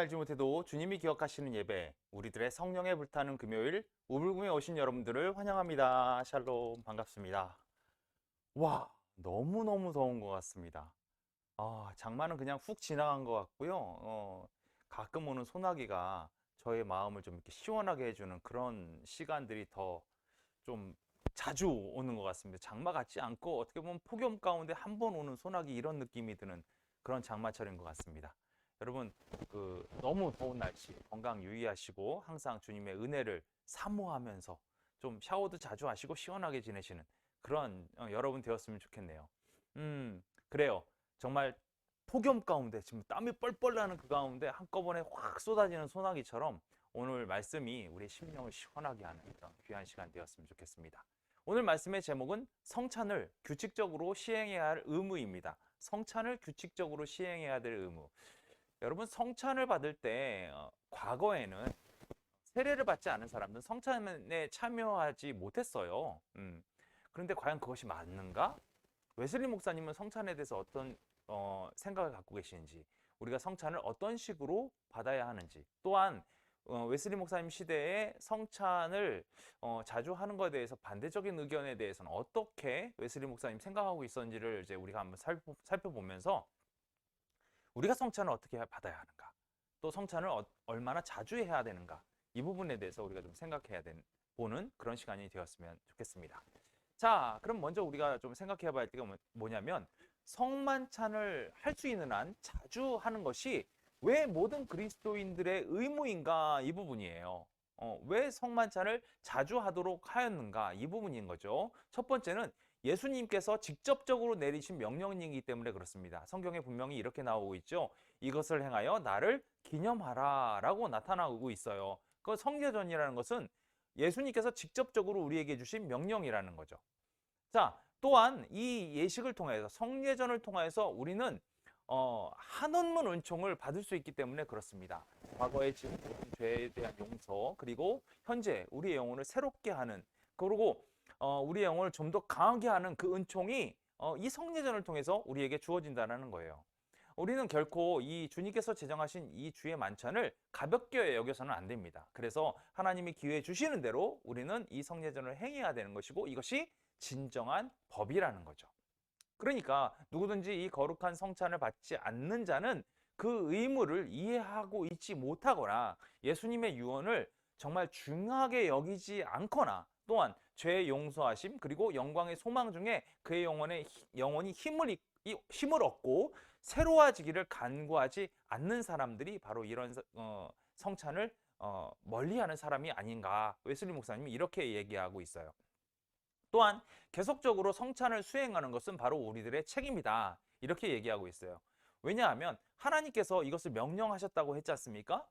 알지 못해도 주님이 기억하시는 예배, 우리들의 성령에 불타는 금요일, 우물궁에 오신 여러분들을 환영합니다. 샬롬, 반갑습니다. 와, 너무너무 더운 것 같습니다. 장마는 그냥 훅 지나간 것 같고요. 가끔 오는 소나기가 저의 마음을 좀 이렇게 시원하게 해주는 그런 시간들이 더 좀 자주 오는 것 같습니다. 장마 같지 않고 어떻게 보면 폭염 가운데 한 번 오는 소나기 이런 느낌이 드는 그런 장마철인 것 같습니다. 여러분, 너무 더운 날씨 건강 유의하시고 항상 주님의 은혜를 사모하면서 좀 샤워도 자주 하시고 시원하게 지내시는 그런 여러분 되었으면 좋겠네요. 그래요. 정말 폭염 가운데 지금 땀이 뻘뻘 나는 그 가운데 한꺼번에 확 쏟아지는 소나기처럼 오늘 말씀이 우리 심령을 시원하게 하는 그런 귀한 시간 되었으면 좋겠습니다. 오늘 말씀의 제목은 성찬을 규칙적으로 시행해야 할 의무입니다. 성찬을 규칙적으로 시행해야 될 의무. 여러분, 성찬을 받을 때 과거에는 세례를 받지 않은 사람들은 성찬에 참여하지 못했어요. 그런데 과연 그것이 맞는가? 웨슬리 목사님은 성찬에 대해서 어떤 생각을 갖고 계시는지, 우리가 성찬을 어떤 식으로 받아야 하는지, 또한 웨슬리 목사님 시대에 성찬을 자주 하는 것에 대해서 반대적인 의견에 대해서는 어떻게 웨슬리 목사님 생각하고 있었는지를 이제 우리가 한번 살펴보면서 우리가 성찬을 어떻게 받아야 하는가, 또 성찬을 얼마나 자주 해야 되는가, 이 부분에 대해서 우리가 좀 생각해야 보는 그런 시간이 되었으면 좋겠습니다. 자, 그럼 먼저 우리가 좀 생각해 봐야 할 때가 뭐냐면, 성만찬을 할 수 있는 한 자주 하는 것이 왜 모든 그리스도인들의 의무인가, 이 부분이에요. 왜 성만찬을 자주 하도록 하였는가, 이 부분인 거죠. 첫 번째는 예수님께서 직접적으로 내리신 명령이기 때문에 그렇습니다. 성경에 분명히 이렇게 나오고 있죠. 이것을 행하여 나를 기념하라 라고 나타나고 있어요. 그 성례전이라는 것은 예수님께서 직접적으로 우리에게 주신 명령이라는 거죠. 자, 또한 이 예식을 통해서, 성례전을 통해서 우리는 한없는 은총을 받을 수 있기 때문에 그렇습니다. 과거에 지은 죄에 대한 용서, 그리고 현재 우리의 영혼을 새롭게 하는, 그리고 우리의 영혼을 좀 더 강하게 하는 그 은총이 이 성례전을 통해서 우리에게 주어진다는 거예요. 우리는 결코 이 주님께서 제정하신 이 주의 만찬을 가볍게 여겨서는 안 됩니다. 그래서 하나님이 기회 주시는 대로 우리는 이 성례전을 행해야 되는 것이고, 이것이 진정한 법이라는 거죠. 그러니까 누구든지 이 거룩한 성찬을 받지 않는 자는 그 의무를 이해하고 있지 못하거나 예수님의 유언을 정말 중하게 여기지 않거나, 또한 죄의 용서하심 그리고 영광의 소망 중에 그의 영혼이 힘을 얻고 새로워지기를 간구하지 않는 사람들이 바로 이런 성찬을 멀리하는 사람이 아닌가, 웨슬리 목사님이 이렇게 얘기하고 있어요. 또한 계속적으로 성찬을 수행하는 것은 바로 우리들의 책임이다, 이렇게 얘기하고 있어요. 왜냐하면 하나님께서 이것을 명령하셨다고 했지 않습니까?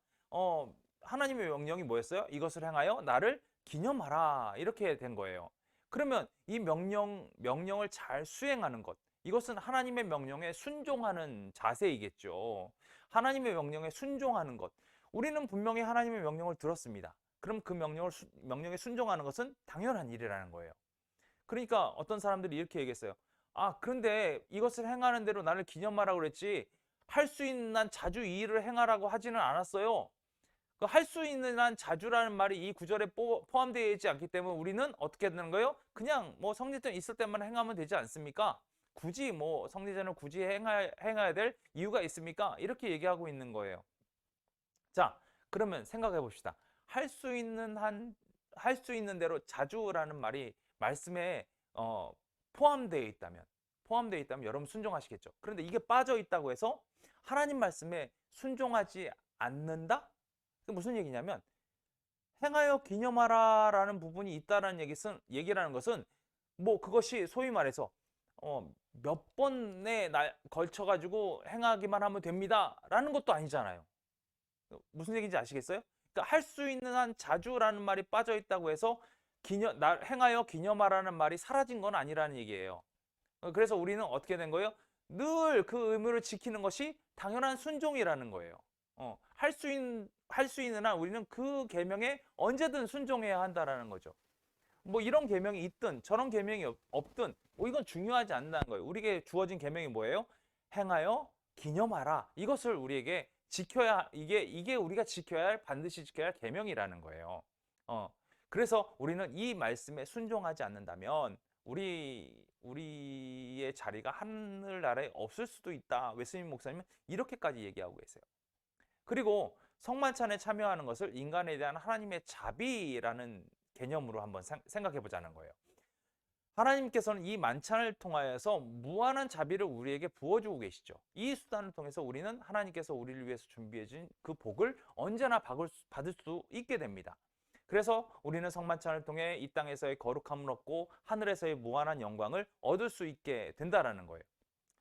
하나님의 명령이 뭐였어요? 이것을 행하여 나를 기념하라, 이렇게 된 거예요. 그러면 이 명령을 잘 수행하는 것, 이것은 하나님의 명령에 순종하는 자세이겠죠. 하나님의 명령에 순종하는 것, 우리는 분명히 하나님의 명령을 들었습니다. 그럼 그 명령에 순종하는 것은 당연한 일이라는 거예요. 그러니까 어떤 사람들이 이렇게 얘기했어요. 그런데 이것을 행하는 대로 나를 기념하라고 그랬지, 할 수 있는 한 자주 이 일을 행하라고 하지는 않았어요. 그 할 수 있는 한 자주라는 말이 이 구절에 포함되어 있지 않기 때문에 우리는 어떻게 되는 거예요? 그냥 뭐 성례전 있을 때만 행하면 되지 않습니까? 굳이 뭐 성례전을 굳이 행해야 될 이유가 있습니까? 이렇게 얘기하고 있는 거예요. 자, 그러면 생각해 봅시다. 할 수 있는 대로 자주라는 말이 말씀에 포함되어 있다면 여러분 순종하시겠죠. 그런데 이게 빠져 있다고 해서 하나님 말씀에 순종하지 않는다? 그게 무슨 얘기냐면, 행하여 기념하라 라는 부분이 있다라는 얘기라는 것은 뭐 그것이 소위 말해서 몇 번에 걸쳐가지고 행하기만 하면 됩니다 라는 것도 아니잖아요. 무슨 얘기인지 아시겠어요? 그러니까 할 수 있는 한 자주라는 말이 빠져 있다고 해서 행하여 기념하라는 말이 사라진 건 아니라는 얘기예요. 그래서 우리는 어떻게 된 거예요? 늘 그 의무를 지키는 것이 당연한 순종이라는 거예요. 할 수 있는 한 우리는 그 계명에 언제든 순종해야 한다라는 거죠. 뭐 이런 계명이 있든 저런 계명이 없든 이건 중요하지 않다는 거예요. 우리에게 주어진 계명이 뭐예요? 행하여 기념하라. 이것을 우리에게 이게 우리가 지켜야 할, 반드시 지켜야 할 계명이라는 거예요. 그래서 우리는 이 말씀에 순종하지 않는다면 우리의 자리가 하늘나라에 없을 수도 있다. 웨슬리 목사님은 이렇게까지 얘기하고 계세요. 그리고 성만찬에 참여하는 것을 인간에 대한 하나님의 자비라는 개념으로 한번 생각해 보자는 거예요. 하나님께서는 이 만찬을 통하여서 무한한 자비를 우리에게 부어주고 계시죠. 이 수단을 통해서 우리는 하나님께서 우리를 위해서 준비해 준 그 복을 언제나 받을 수 있게 됩니다. 그래서 우리는 성만찬을 통해 이 땅에서의 거룩함을 얻고 하늘에서의 무한한 영광을 얻을 수 있게 된다는 거예요.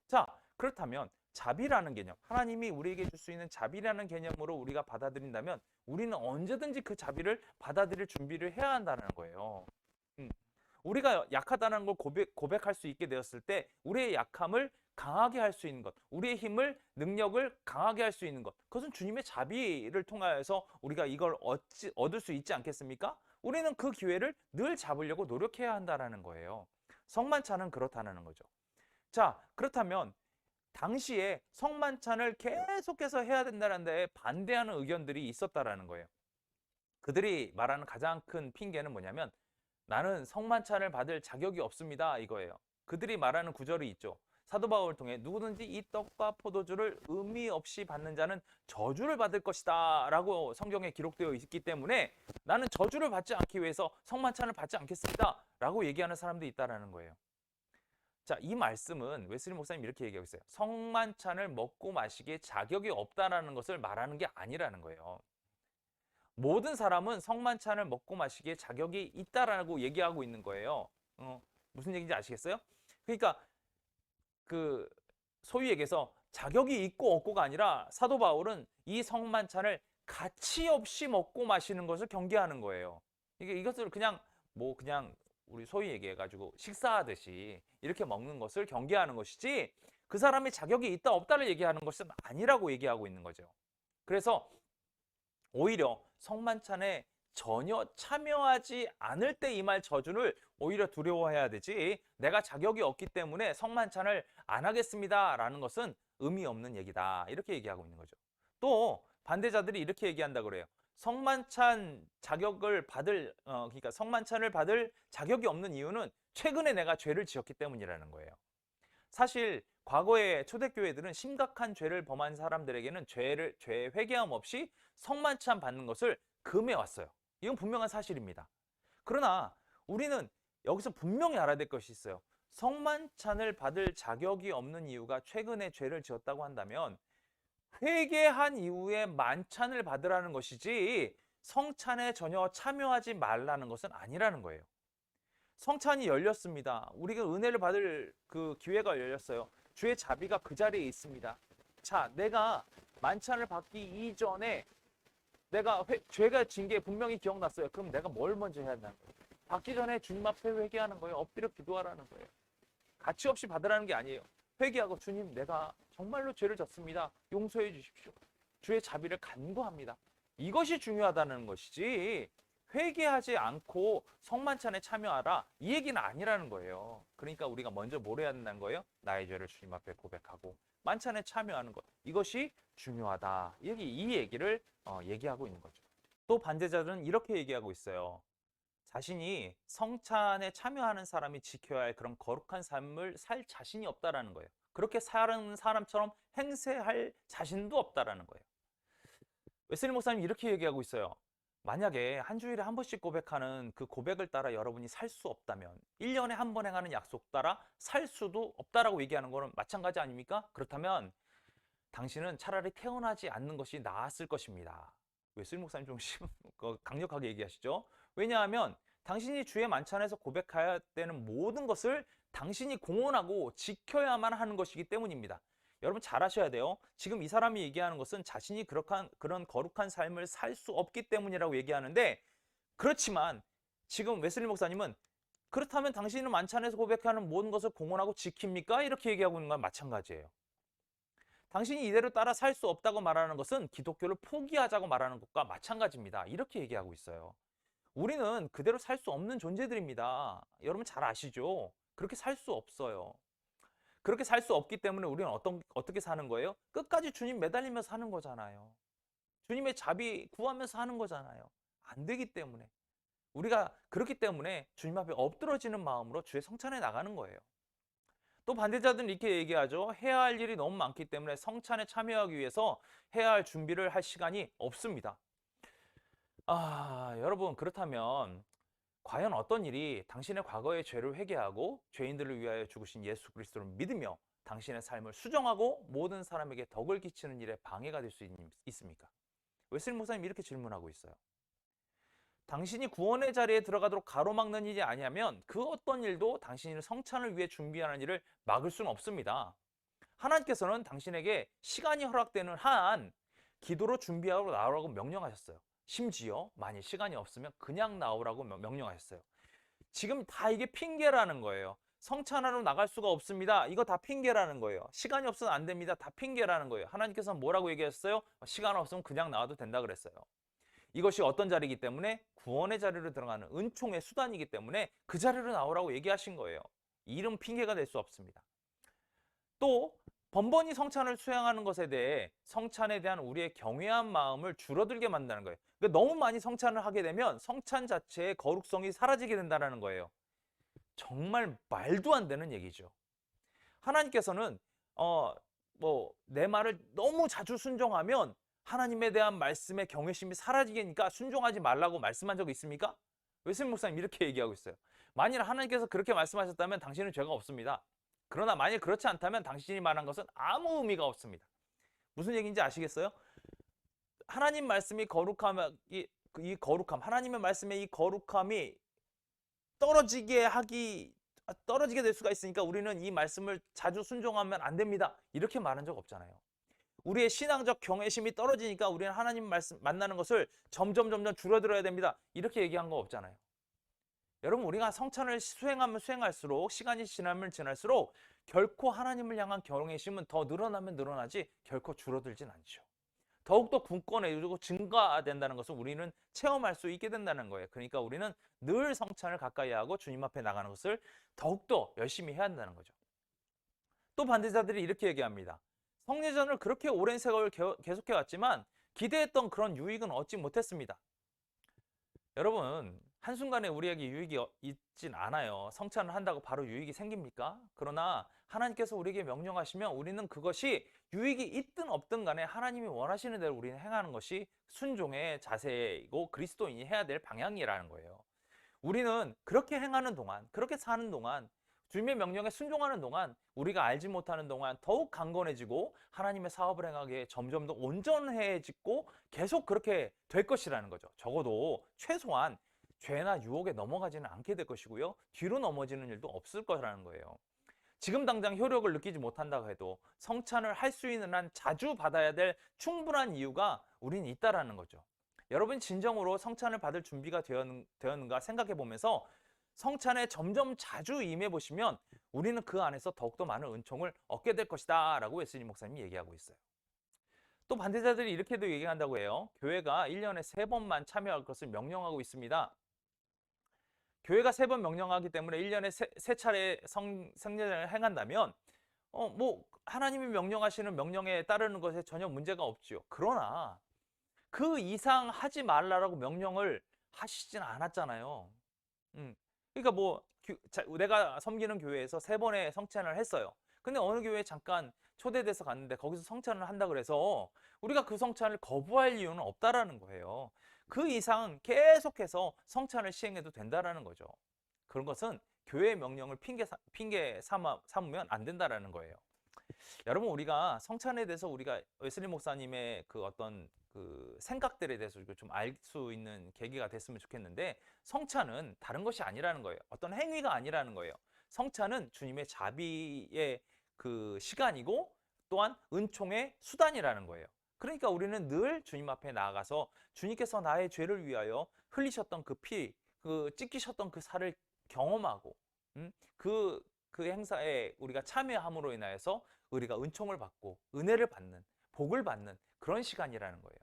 자, 그렇다면 자비라는 개념, 하나님이 우리에게 줄 수 있는 자비라는 개념으로 우리가 받아들인다면 우리는 언제든지 그 자비를 받아들일 준비를 해야 한다는 거예요. 우리가 약하다는 걸 고백할 수 있게 되었을 때 우리의 약함을 강하게 할 수 있는 것, 우리의 힘을, 능력을 강하게 할 수 있는 것, 그것은 주님의 자비를 통하여서 우리가 이걸 얻을 수 있지 않겠습니까? 우리는 그 기회를 늘 잡으려고 노력해야 한다는 거예요. 성만찬은 그렇다는 거죠. 자, 그렇다면 당시에 성만찬을 계속해서 해야 된다는 데 반대하는 의견들이 있었다라는 거예요. 그들이 말하는 가장 큰 핑계는 뭐냐면 나는 성만찬을 받을 자격이 없습니다, 이거예요. 그들이 말하는 구절이 있죠. 사도 바울을 통해 누구든지 이 떡과 포도주를 의미 없이 받는 자는 저주를 받을 것이다 라고 성경에 기록되어 있기 때문에 나는 저주를 받지 않기 위해서 성만찬을 받지 않겠습니다 라고 얘기하는 사람들이 있다는 거예요. 자, 이 말씀은 웨슬리 목사님 이렇게 얘기하고 있어요. 성만찬을 먹고 마시기에 자격이 없다라는 것을 말하는 게 아니라는 거예요. 모든 사람은 성만찬을 먹고 마시기에 자격이 있다라고 얘기하고 있는 거예요. 무슨 얘기인지 아시겠어요? 그러니까 그 소위 얘기해서 자격이 있고 없고가 아니라 사도 바울은 이 성만찬을 가치 없이 먹고 마시는 것을 경계하는 거예요. 이것을 그냥 우리 소위 얘기해가지고 식사하듯이 이렇게 먹는 것을 경계하는 것이지 그 사람이 자격이 있다 없다를 얘기하는 것은 아니라고 얘기하고 있는 거죠. 그래서 오히려 성만찬에 전혀 참여하지 않을 때 임할 저주를 오히려 두려워해야 되지 내가 자격이 없기 때문에 성만찬을 안 하겠습니다 라는 것은 의미 없는 얘기다 이렇게 얘기하고 있는 거죠. 또 반대자들이 이렇게 얘기한다 그래요. 성만찬 자격을 그러니까 성만찬을 받을 자격이 없는 이유는 최근에 내가 죄를 지었기 때문이라는 거예요. 사실 과거의 초대교회들은 심각한 죄를 범한 사람들에게는 죄 회개함 없이 성만찬 받는 것을 금해왔어요. 이건 분명한 사실입니다. 그러나 우리는 여기서 분명히 알아야 될 것이 있어요. 성만찬을 받을 자격이 없는 이유가 최근에 죄를 지었다고 한다면 회개한 이후에 만찬을 받으라는 것이지 성찬에 전혀 참여하지 말라는 것은 아니라는 거예요. 성찬이 열렸습니다. 우리가 은혜를 받을 그 기회가 열렸어요. 주의 자비가 그 자리에 있습니다. 자, 내가 만찬을 받기 이전에 내가 죄가 진 게 분명히 기억났어요. 그럼 내가 뭘 먼저 해야 한다는 거예요? 받기 전에 주님 앞에 회개하는 거예요. 엎드려 기도하라는 거예요. 가치 없이 받으라는 게 아니에요. 회개하고 주님 내가 정말로 죄를 졌습니다. 용서해 주십시오. 주의 자비를 간구합니다. 이것이 중요하다는 것이지 회개하지 않고 성만찬에 참여하라 이 얘기는 아니라는 거예요. 그러니까 우리가 먼저 뭘 해야 된다는 거예요? 나의 죄를 주님 앞에 고백하고 만찬에 참여하는 것 이것이 중요하다. 이 얘기를 얘기하고 있는 거죠. 또 반대자들은 이렇게 얘기하고 있어요. 자신이 성찬에 참여하는 사람이 지켜야 할 그런 거룩한 삶을 살 자신이 없다라는 거예요. 그렇게 사는 사람처럼 행세할 자신도 없다라는 거예요. 웨슬리 목사님 이렇게 얘기하고 있어요. 만약에 한 주일에 한 번씩 고백하는 그 고백을 따라 여러분이 살 수 없다면 1년에 한 번 행하는 약속 따라 살 수도 없다라고 얘기하는 거는 마찬가지 아닙니까? 그렇다면 당신은 차라리 태어나지 않는 것이 나았을 것입니다. 웨슬리 목사님 좀 강력하게 얘기하시죠. 왜냐하면 당신이 주의 만찬에서 고백해야 되는 모든 것을 당신이 공헌하고 지켜야만 하는 것이기 때문입니다. 여러분 잘 아셔야 돼요. 지금 이 사람이 얘기하는 것은 자신이 그런 거룩한 삶을 살 수 없기 때문이라고 얘기하는데 그렇지만 지금 웨슬리 목사님은 그렇다면 당신은 만찬에서 고백하는 모든 것을 공헌하고 지킵니까? 이렇게 얘기하고 있는 건 마찬가지예요. 당신이 이대로 따라 살 수 없다고 말하는 것은 기독교를 포기하자고 말하는 것과 마찬가지입니다. 이렇게 얘기하고 있어요. 우리는 그대로 살 수 없는 존재들입니다. 여러분 잘 아시죠? 그렇게 살 수 없어요. 그렇게 살 수 없기 때문에 우리는 어떻게 사는 거예요? 끝까지 주님 매달리면서 사는 거잖아요. 주님의 자비 구하면서 하는 거잖아요. 안 되기 때문에. 우리가 그렇기 때문에 주님 앞에 엎드러지는 마음으로 주의 성찬에 나가는 거예요. 또 반대자들은 이렇게 얘기하죠. 해야 할 일이 너무 많기 때문에 성찬에 참여하기 위해서 해야 할 준비를 할 시간이 없습니다. 여러분 그렇다면 과연 어떤 일이 당신의 과거의 죄를 회개하고 죄인들을 위하여 죽으신 예수 그리스도를 믿으며 당신의 삶을 수정하고 모든 사람에게 덕을 끼치는 일에 방해가 될 수 있습니까? 웨슬리 목사님 이렇게 질문하고 있어요. 당신이 구원의 자리에 들어가도록 가로막는 일이 아니라면 그 어떤 일도 당신이 성찬을 위해 준비하는 일을 막을 수는 없습니다. 하나님께서는 당신에게 시간이 허락되는 한 기도로 준비하고 나오라고 명령하셨어요. 심지어 만일 시간이 없으면 그냥 나오라고 명령하셨어요. 지금 다 이게 핑계라는 거예요. 성찬하러 나갈 수가 없습니다. 이거 다 핑계라는 거예요. 시간이 없어서 안 됩니다. 다 핑계라는 거예요. 하나님께서는 뭐라고 얘기했어요? 시간 없으면 그냥 나와도 된다 그랬어요. 이것이 어떤 자리이기 때문에 구원의 자리로 들어가는 은총의 수단이기 때문에 그 자리로 나오라고 얘기하신 거예요. 이런 핑계가 될 수 없습니다. 또 번번이 성찬을 수행하는 것에 대해 성찬에 대한 우리의 경외한 마음을 줄어들게 만드는 거예요. 그러니까 너무 많이 성찬을 하게 되면 성찬 자체의 거룩성이 사라지게 된다는 거예요. 정말 말도 안 되는 얘기죠. 하나님께서는 내 말을 너무 자주 순종하면 하나님에 대한 말씀의 경외심이 사라지니까 순종하지 말라고 말씀한 적 있습니까? 웨슬리 목사님 이렇게 얘기하고 있어요. 만일 하나님께서 그렇게 말씀하셨다면 당신은 죄가 없습니다. 그러나 만일 그렇지 않다면 당신이 말한 것은 아무 의미가 없습니다. 무슨 얘기인지 아시겠어요? 하나님 말씀이 하나님의 말씀의 이 거룩함이 떨어지게 될 수가 있으니까 우리는 이 말씀을 자주 순종하면 안 됩니다. 이렇게 말한 적 없잖아요. 우리의 신앙적 경외심이 떨어지니까 우리는 하나님 말씀 만나는 것을 점점 줄어들어야 됩니다. 이렇게 얘기한 거 없잖아요. 여러분 우리가 성찬을 수행하면 수행할수록 시간이 지나면 지날수록 결코 하나님을 향한 경외심은 더 늘어나면 늘어나지 결코 줄어들진 않죠. 더욱더 굳건해지고 증가된다는 것을 우리는 체험할 수 있게 된다는 거예요. 그러니까 우리는 늘 성찬을 가까이 하고 주님 앞에 나가는 것을 더욱더 열심히 해야 한다는 거죠. 또 반대자들이 이렇게 얘기합니다. 성례전을 그렇게 오랜 세월 계속해 왔지만 기대했던 그런 유익은 얻지 못했습니다. 여러분 한순간에 우리에게 유익이 있진 않아요. 성찬을 한다고 바로 유익이 생깁니까? 그러나 하나님께서 우리에게 명령하시면 우리는 그것이 유익이 있든 없든 간에 하나님이 원하시는 대로 우리는 행하는 것이 순종의 자세이고 그리스도인이 해야 될 방향이라는 거예요. 우리는 그렇게 행하는 동안, 그렇게 사는 동안, 주님의 명령에 순종하는 동안, 우리가 알지 못하는 동안 더욱 강건해지고 하나님의 사업을 행하기에 점점 더 온전해지고 계속 그렇게 될 것이라는 거죠. 적어도 최소한 죄나 유혹에 넘어가지는 않게 될 것이고요. 뒤로 넘어지는 일도 없을 거라는 거예요. 지금 당장 효력을 느끼지 못한다고 해도 성찬을 할 수 있는 한 자주 받아야 될 충분한 이유가 우린 있다라는 거죠. 여러분 진정으로 성찬을 받을 준비가 되었는가 생각해 보면서 성찬에 점점 자주 임해 보시면 우리는 그 안에서 더욱더 많은 은총을 얻게 될 것이다 라고 웨슬리 목사님이 얘기하고 있어요. 또 반대자들이 이렇게도 얘기한다고 해요. 교회가 1년에 3번만 참여할 것을 명령하고 있습니다. 교회가 3번 명령하기 때문에 1년에 3차례 성례를 행한다면 하나님이 명령하시는 명령에 따르는 것에 전혀 문제가 없지요. 그러나 그 이상 하지 말라라고 명령을 하시진 않았잖아요. 그러니까 내가 섬기는 교회에서 3번의 성찬을 했어요. 근데 어느 교회에 잠깐 초대돼서 갔는데 거기서 성찬을 한다 그래서 우리가 그 성찬을 거부할 이유는 없다라는 거예요. 그 이상 계속해서 성찬을 시행해도 된다라는 거죠. 그런 것은 교회의 명령을 핑계 삼으면 안 된다라는 거예요. 여러분 우리가 성찬에 대해서 우리가 웨슬리 목사님의 그 어떤 그 생각들에 대해서 좀 알 수 있는 계기가 됐으면 좋겠는데 성찬은 다른 것이 아니라는 거예요. 어떤 행위가 아니라는 거예요. 성찬은 주님의 자비의 그 시간이고 또한 은총의 수단이라는 거예요. 그러니까 우리는 늘 주님 앞에 나아가서 주님께서 나의 죄를 위하여 흘리셨던 그 피, 그 찢기셨던 그 살을 경험하고 그 행사에 우리가 참여함으로 인하여서 우리가 은총을 받고 은혜를 받는 복을 받는 그런 시간이라는 거예요.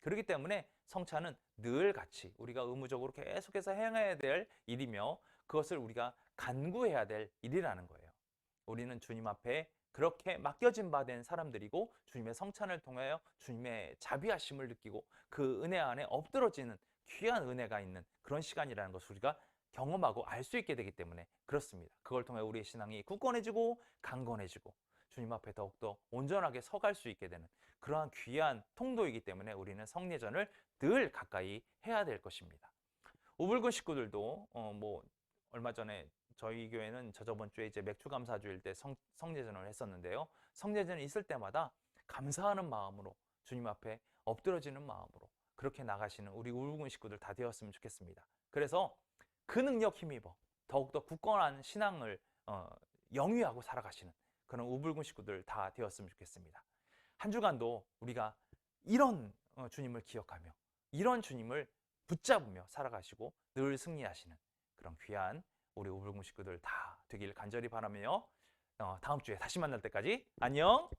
그렇기 때문에 성찬은 늘 같이 우리가 의무적으로 계속해서 행해야 될 일이며 그것을 우리가 간구해야 될 일이라는 거예요. 우리는 주님 앞에 그렇게 맡겨진 바 된 사람들이고 주님의 성찬을 통하여 주님의 자비하심을 느끼고 그 은혜 안에 엎드러지는 귀한 은혜가 있는 그런 시간이라는 것을 우리가 경험하고 알 수 있게 되기 때문에 그렇습니다. 그걸 통해 우리의 신앙이 굳건해지고 강건해지고 주님 앞에 더욱더 온전하게 서갈 수 있게 되는 그러한 귀한 통도이기 때문에 우리는 성례전을 늘 가까이 해야 될 것입니다. 우불근 식구들도 얼마 전에 저희 교회는 저번 주에 이제 맥주 감사주일 때 성례전을 했었는데요. 성례전이 있을 때마다 감사하는 마음으로 주님 앞에 엎드러지는 마음으로 그렇게 나가시는 우리 우불근 식구들 다 되었으면 좋겠습니다. 그래서 그 능력 힘입어 더욱더 굳건한 신앙을 영위하고 살아가시는 그런 우불근 식구들 다 되었으면 좋겠습니다. 한 주간도 우리가 이런 주님을 기억하며 이런 주님을 붙잡으며 살아가시고 늘 승리하시는 그런 귀한 우리 우불근 식구들 다 되길 간절히 바라며 다음 주에 다시 만날 때까지 안녕.